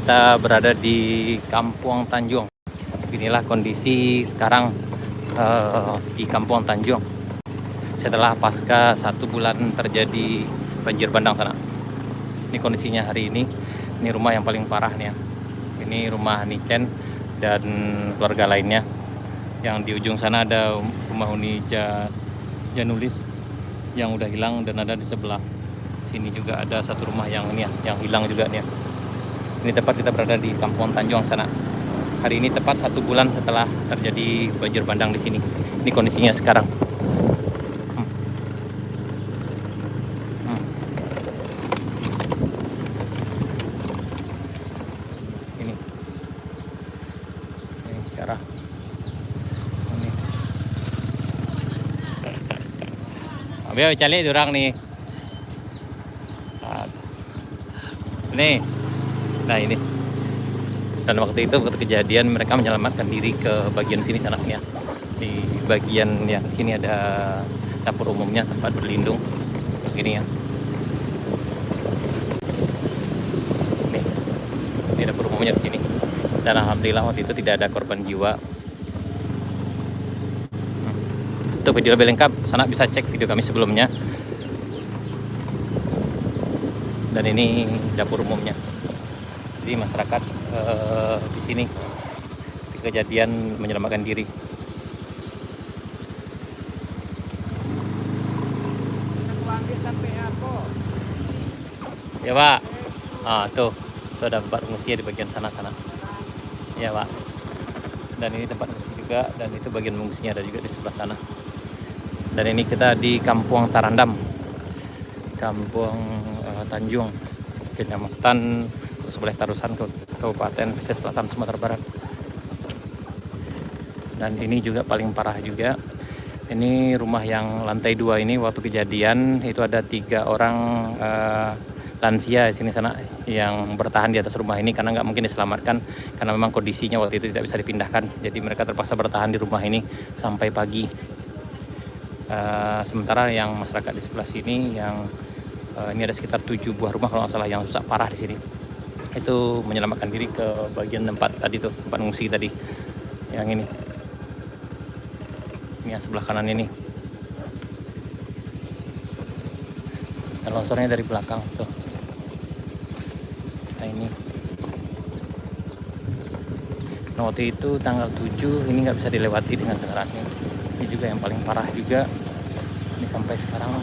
kita berada di Kampung Tanjung. Inilah kondisi sekarang di Kampung Tanjung setelah pasca 1 bulan terjadi banjir bandang sana. Ini kondisinya hari ini. Ini rumah yang paling parah nih ya. Ini rumah Nicen dan keluarga lainnya. Yang di ujung sana ada rumah Uni Janulis yang udah hilang, dan ada di sebelah sini juga ada satu rumah yang ini ya, yang hilang juga nih ya. Ini tepat kita berada di Kampung Tanjung sana. Hari ini tepat 1 bulan setelah terjadi banjir bandang di sini. Ini kondisinya sekarang. Ini cara. Ini. Biar cari orang nih. Nih. Nah ini. Dan waktu itu waktu kejadian mereka menyelamatkan diri ke bagian sini sana ya. Di bagian ya sini ada dapur umumnya, tempat berlindung. Begini ya. Ini dapur umumnya di sini. Dan alhamdulillah waktu itu tidak ada korban jiwa. Untuk video lebih lengkap, sana bisa cek video kami sebelumnya. Dan ini dapur umumnya. Jadi masyarakat di sini di kejadian menyelamatkan diri. Ya Pak. Tuh ada tempat pengungsi di bagian sana. Ya Pak. Dan ini tempat pengungsi juga, dan itu bagian pengungsinya ada juga di sebelah sana. Dan ini kita di Kampung Tarandam, Kampung Tanjung, Kecamatan sebelah Tarusan, Kabupaten Pesisir Selatan, Sumatera Barat. Dan ini juga paling parah juga. Ini rumah yang lantai 2 ini waktu kejadian itu ada 3 orang lansia di sini sana yang bertahan di atas rumah ini karena nggak mungkin diselamatkan karena memang kondisinya waktu itu tidak bisa dipindahkan. Jadi mereka terpaksa bertahan di rumah ini sampai pagi. Sementara yang masyarakat di sebelah sini yang ini ada sekitar 7 buah rumah kalau nggak salah yang rusak parah di sini. Itu menyelamatkan diri ke bagian tempat tadi tuh, tempat mengungsi tadi. Yang ini. Ini yang sebelah kanan ini. Dan longsornya dari belakang tuh. Nah ini. Nah, waktu itu tanggal 7 ini nggak bisa dilewati dengan kendaraan ini. Ini juga yang paling parah juga. Ini sampai sekarang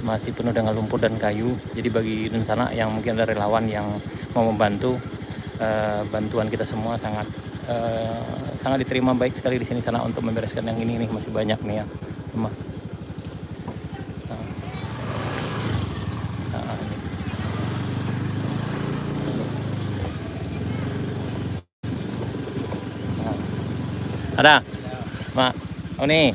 masih penuh dengan lumpur dan kayu. Jadi bagi di sana yang mungkin ada relawan yang mau membantu, bantuan kita semua sangat diterima baik sekali di sini sana untuk membereskan yang ini nih, masih banyak nih ya rumah. Ada, Mak. Oh nih.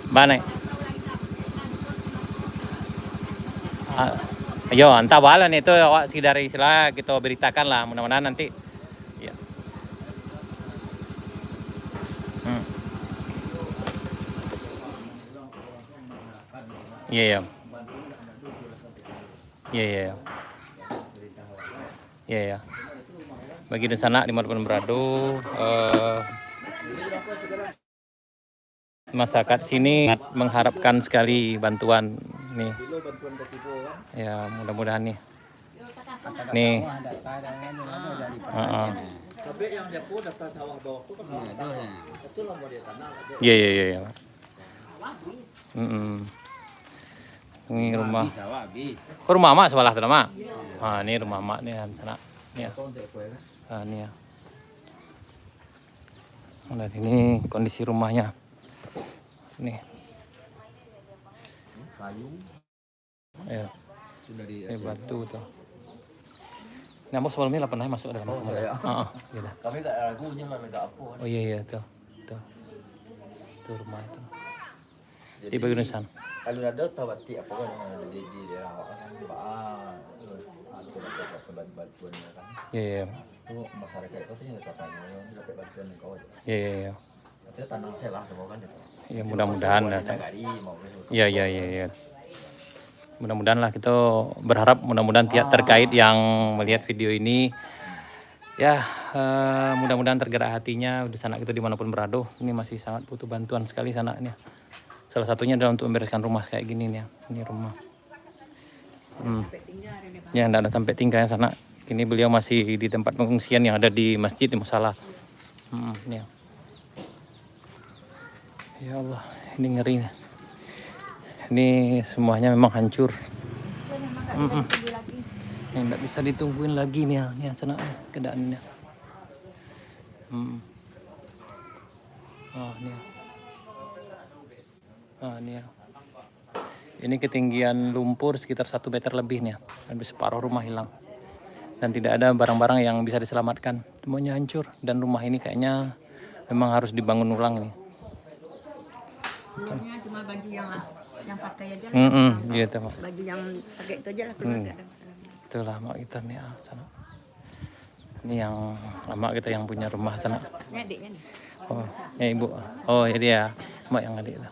Mana? Ayo, entah balan itu awak sekedar istilah kita beritakan lah, mudah-mudahan nanti. Ya. Iya ya. Iya. Iya ya. Bagi di sana dimanapun berada, masyarakat sini mengharapkan sekali bantuan nih. Ya mudah-mudahan nih. Nih. Iya. Ini rumah. Oh, rumah mak sebelah sana mak. Ini rumah mak nih sana. Nih ya. Nih ya. Dan ini kondisi rumahnya. Nih. Ya. Ini batu tuh. Nyamuk sebelumnya lah pernah masuk dalam rumah. Saya. Iya. Kami gak ragunya lah gak apa. Oh iya tuh. Tuh rumah itu. Di bagian sana. Kalau ada tawati apa kan yang ada di daerah kan itu dapat bantuan kan. Iya. Itu masyarakat itu tuh katanya dapat bantuan kawan. Iya. Itu tanang selah tuh kan itu. Ya mudah-mudahan lah. Iya. Mudah-mudahan lah kita berharap mudah-mudahan pihak terkait yang melihat video ini ya mudah-mudahan tergerak hatinya udah sanak kita dimanapun berada. Ini masih sangat butuh bantuan sekali sanaknya. Salah satunya adalah untuk membereskan rumah kayak gini nih ya. Ini rumah. Ya enggak ada sampai tinggalnya sana. Ini beliau masih di tempat pengungsian yang ada di masjid di Musala. Ini ya. Ya Allah, ini ngeri. Ini semuanya memang hancur. Yang tidak bisa ditungguin lagi nih ya sana keadaannya. Oh, ini ya. Ini ya. Ini ketinggian lumpur sekitar 1 meter lebih nih ya. Dan separuh rumah hilang. Dan tidak ada barang-barang yang bisa diselamatkan. Semuanya hancur. Dan rumah ini kayaknya memang harus dibangun ulang nih. Keluarnya cuma baju yang pakai aja lah. Gitu, Mak. Baju yang pakai itu aja lah keluar. Itulah mak kita nih sana. Ini yang mak kita yang punya rumah sana. Ini adiknya nih. Oh, ya ibu. Oh, ya dia. Mak yang adik itu.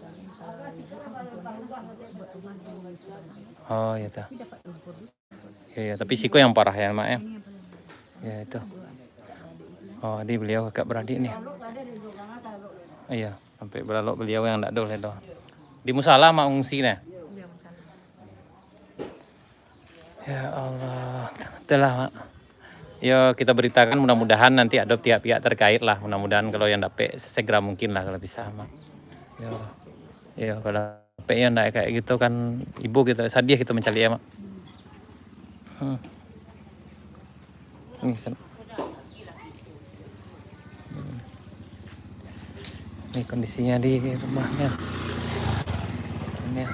Oh, ya tuh. Ya, tapi Siko yang parah ya, Mak ya. Ya itu. Oh, di beliau kakak beradik nih. Iya, sampai belalok beliau yang enggak boleh doh. Di Musala mak ngungsi nih. Ya Allah, itulah Mak. Ya kita beritakan mudah-mudahan nanti ada pihak-pihak terkait lah. Mudah-mudahan kalau yang dapat segera mungkin lah kalau bisa Mak. Ya kalau dapat yang enggak kayak gitu kan ibu kita sedih kita mencari ya Mak. Ini sana. Ini kondisinya di rumahnya. Ini ya.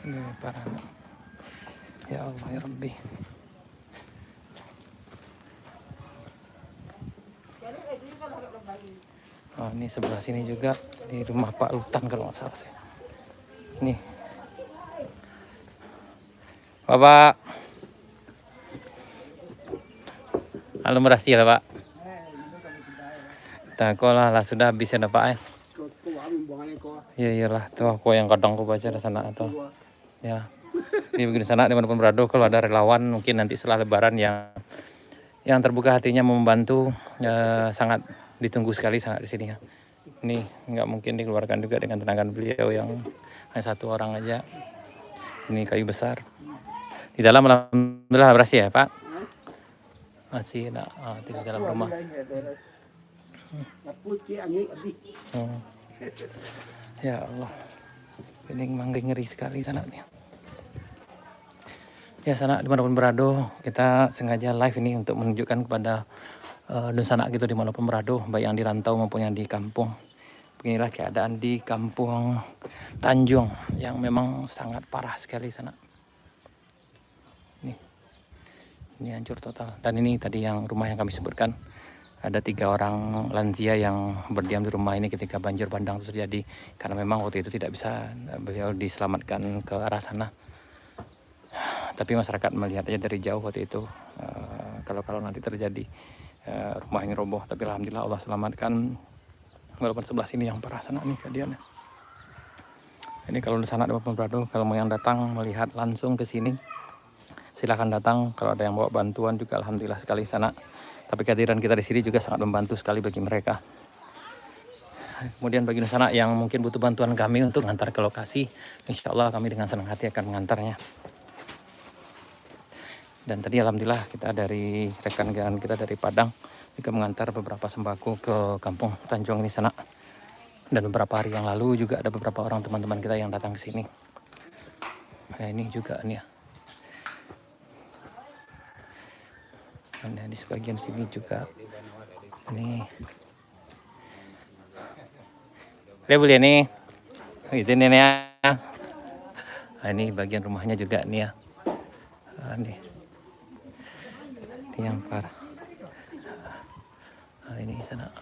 Ini parah. Ya Allah ya Rabbi. Oh, ini sebelah sini juga di rumah Pak Lutan kalau nggak salah saya. Nih. Bapak. Halo berhasil lah Pak. Takolah lah sudah habis ya Pak. Iya iyalah tuh aku yang kadang aku baca di sana atau ya. Di begini sana dimanapun berada kalau ada relawan mungkin nanti setelah Lebaran yang terbuka hatinya membantu sangat ditunggu sekali sangat di sini ya. Ini nggak mungkin dikeluarkan juga dengan tenaga beliau yang hanya 1 orang aja. Ini kayu besar. Di dalam alhamdulillah berhasil ya Pak. Masih di dalam rumah. Ya Allah. Ini memang ngeri sekali sana nih. Ya sana dimanapun berada kita sengaja live ini untuk menunjukkan kepada dan sanak gitu dimanapun berada baik yang di rantau maupun yang di kampung. Beginilah keadaan di kampung Tanjung yang memang sangat parah sekali sana. Ini hancur total. Dan ini tadi yang rumah yang kami sebutkan ada 3 orang lansia yang berdiam di rumah ini ketika banjir bandang itu terjadi karena memang waktu itu tidak bisa beliau diselamatkan ke arah sana. Tapi masyarakat melihat aja dari jauh waktu itu kalau nanti terjadi rumah ini roboh. Tapi alhamdulillah Allah selamatkan walaupun sebelah sini yang parah sana nih keadaannya. Ini kalau di sana ada berada kalau mau yang datang melihat langsung ke sini silahkan datang. Kalau ada yang bawa bantuan juga alhamdulillah sekali sana. Tapi kehadiran kita di sini juga sangat membantu sekali bagi mereka. Kemudian bagi sana yang mungkin butuh bantuan kami untuk mengantar ke lokasi, insya Allah kami dengan senang hati akan mengantarnya. Dan tadi alhamdulillah kita dari rekan kita dari Padang juga mengantar beberapa sembako ke kampung Tanjung ini sana. Dan beberapa hari yang lalu juga ada beberapa orang teman-teman kita yang datang ke sini. Nah ini juga nih ya. Nah, di sebagian sini juga ini dia boleh nih izin ini ya. Nah, ini bagian rumahnya juga nih ya. Ini yang parah. Nah, ini sana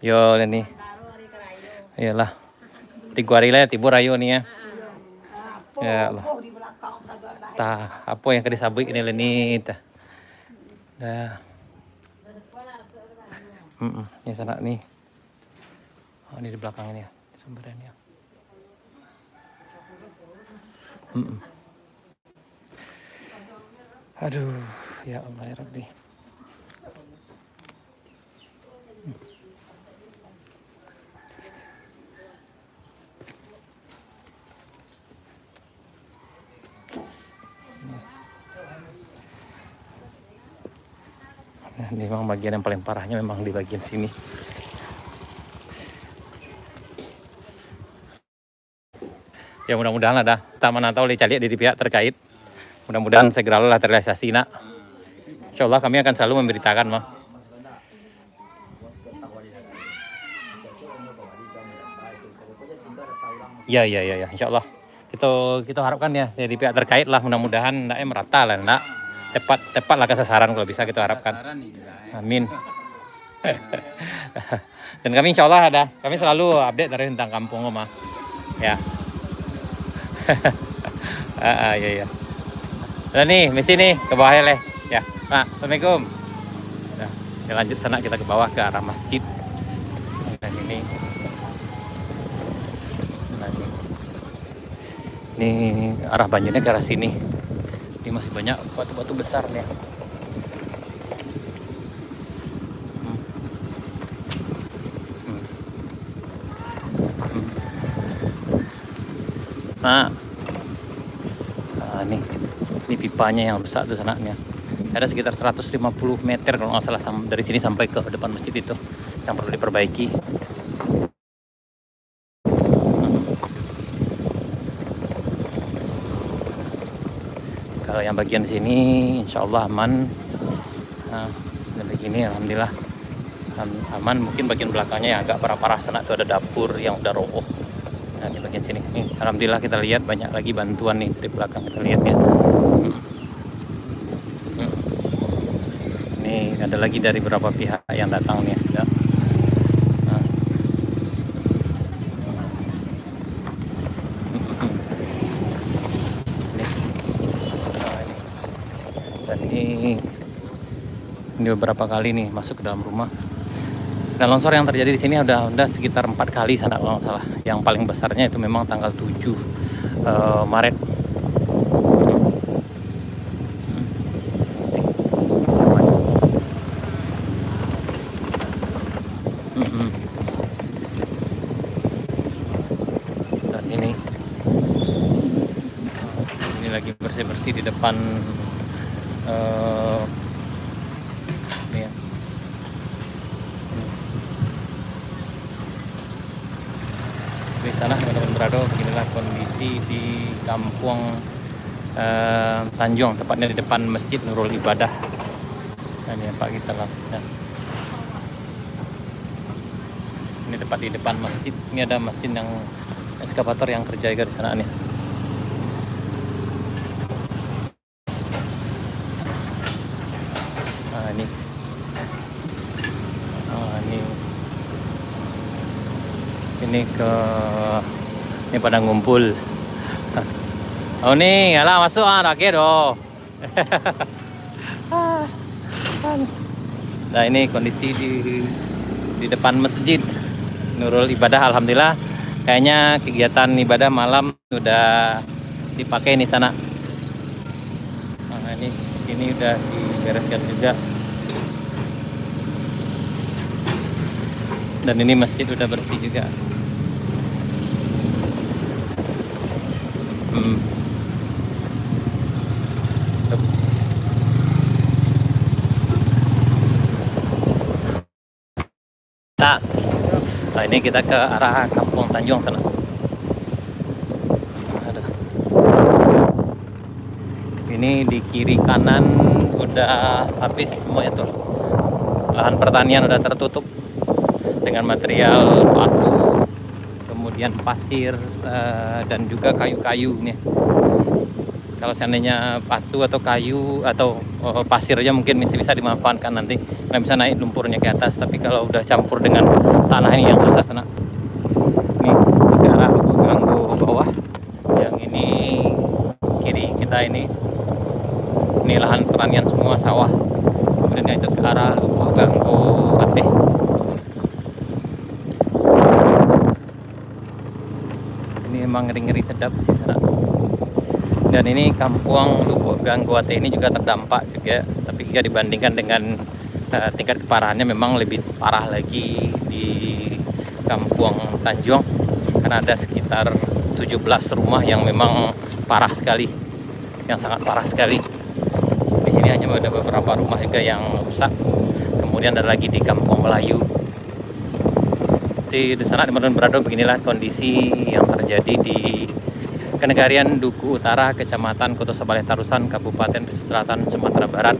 yo ini iyalah 3 hari lah tibur ayo nih ya. Ya Allah. Tah, apa yang kena sabik ini lenit. Dah. Ini sana nih. Oh, ini di belakang ini ya, sumbernya. Aduh, ya Allah ya Rabbi. Nah, ini memang bagian yang paling parahnya memang di bagian sini. Ya mudah-mudahan ada Taman Natal dicari dari pihak terkait. Mudah-mudahan segeralah terrealisasi nak. Insya Allah kami akan selalu memberitakan mah. Ya, Insya Allah. Kita harapkan ya dari pihak terkait lah, mudah-mudahan ndaknya merata lah, ndak tepat lah ke sasaran kalau bisa kita harapkan. Amin. Dan kami insya Allah kami selalu update dari tentang kampung Oma. Ya. Iya. Dan nih, misi nih ke bawah leh. Ya, Pak. Assalamualaikum. Nah, kita lanjut sana, kita ke bawah ke arah masjid. Dan ini. Nah, ini arah banjirnya ke arah sini. Ini masih banyak batu-batu besar nih. Nah, ini pipanya yang rusak tuh sananya. Ada sekitar 150 meter kalau nggak salah dari sini sampai ke depan masjid itu yang perlu diperbaiki. Kalau yang bagian sini insya Allah aman. Nah, begini alhamdulillah aman. Mungkin bagian belakangnya yang agak parah-parah sana tuh ada dapur yang udah roboh. Nah, di bagian sini nih, alhamdulillah kita lihat banyak lagi bantuan nih dari belakang, kita lihat ya. Nih ada lagi dari beberapa pihak yang datang nih ya. Nah. Dan ini beberapa kali nih masuk ke dalam rumah. Dan longsor yang terjadi di sini udah sekitar 4 kali sana kalau nggak salah. Yang paling besarnya itu memang tanggal 7 Maret. Dan ini lagi bersih-bersih di depan ini ya. Di sana teman-teman berada, beginilah kondisi di kampung Tanjung, tepatnya di depan Masjid Nurul Ibadah. Nah, ini Pak kita lah. Ya. Ini tepat di depan masjid. Ini ada mesin yang eskavator yang kerja juga di sana nih. Nah, ini. Ini pada ngumpul. Oh nih, alah masuk rakyat doh. Nah ini kondisi di depan Masjid Nurul Ibadah. Alhamdulillah, kayaknya kegiatan ibadah malam sudah dipakai di sana. Nah ini sini udah dibereskan juga. Dan ini masjid udah bersih juga. Nah ini kita ke arah Kampung Tanjung sana. Ini di kiri kanan udah habis semua itu. Lahan pertanian udah tertutup dengan material batu, kemudian pasir, dan juga kayu-kayu nih. Kalau seandainya batu atau kayu atau pasir aja mungkin bisa dimanfaatkan nanti, karena bisa naik lumpurnya ke atas. Tapi kalau udah campur dengan tanah ini yang susah sana. Ini ke arah Ganggu bawah, yang ini kiri kita ini lahan pertanian semua sawah. Kemudian itu ke arah Ganggu Aceh. memang ngeri-ngeri sedap sih sana. Dan ini kampung Lubuk Ganggoate ini juga terdampak juga, tapi jika dibandingkan dengan tingkat keparahannya memang lebih parah lagi di Kampung Tanjung, karena ada sekitar 17 rumah yang memang parah sekali, yang sangat parah sekali. Di sini hanya ada beberapa rumah juga yang rusak. Kemudian ada lagi di Kampung Melayu. Di sana di Marun Berado, beginilah kondisi yang terjadi di Kenegarian Duku Utara, Kecamatan Kuto Sebaleh Tarusan, Kabupaten Pesisir Selatan, Sumatera Barat.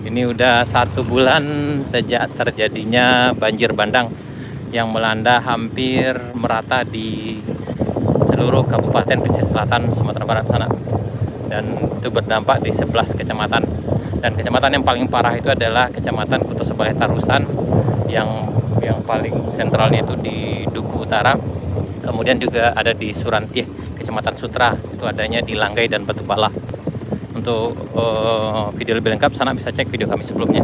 Ini udah 1 bulan sejak terjadinya banjir bandang yang melanda hampir merata di seluruh Kabupaten Pesisir Selatan, Sumatera Barat sana. Dan itu berdampak di 11 kecamatan. Dan kecamatan yang paling parah itu adalah Kecamatan Kuto Sebaleh Tarusan yang paling sentralnya itu di Duku Utara. Kemudian juga ada di Surantieh, Kecamatan Sutra, itu adanya di Langgai dan Batu Pala. Untuk video lebih lengkap sana bisa cek video kami sebelumnya.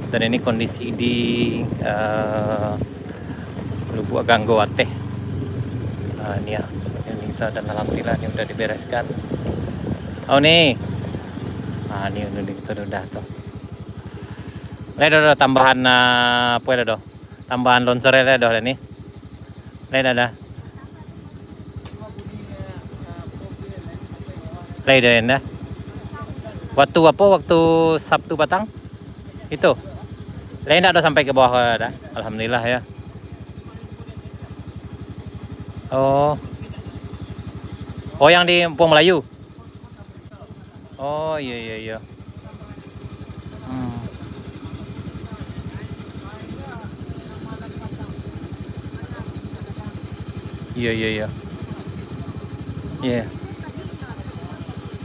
Dan ini kondisi di Lubuk Ganggoate. Ini ya, ini kita, dan alhamdulillah ini udah dibereskan. Oh nih, ini udah tuh. Ada tambahan apa ada? Tambahan longsor ada ini. Ada. Ada. Waktu apa? Waktu Sabtu petang itu. Lain ada sampai ke bawah ada. Alhamdulillah ya. Oh, yang di Kampung Melayu. Oh iya. Iya. Iya.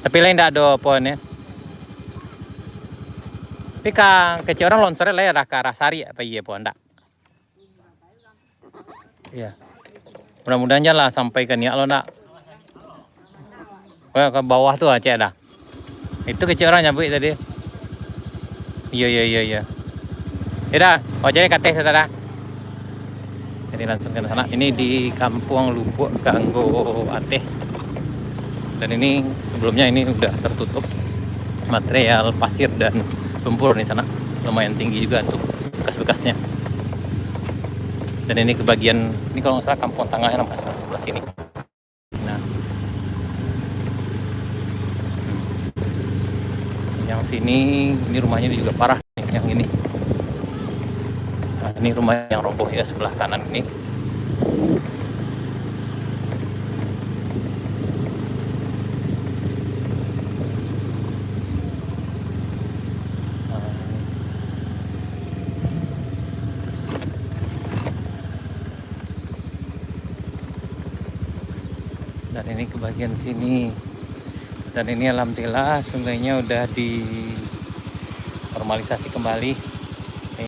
Tapi lain tidak ada apa nih. Tapi kecil orang longsornya lain ada ke arah Sari apa iya po enggak? Iya. Mudah-mudahan lah sampai ke Niak lo enggak. Ke bawah tuh aja ada. Itu kecil orang nyampe tadi. Iya. Tidak, jadi kateh saudara. Jadi langsung ke sana. Ini di Kampung Lubuk Ganggoate. Dan ini sebelumnya ini udah tertutup material pasir dan lumpur di sana. Lumayan tinggi juga untuk bekas-bekasnya. Dan ini kebagian, ini kalau nggak salah Kampung Tengahnya sebelah sini. Nah, yang sini ini rumahnya juga parah. Yang ini. Nah, ini rumah yang roboh ya sebelah kanan ini. Dan ini ke bagian sini. Dan ini alhamdulillah sungainya udah dinormalisasi kembali.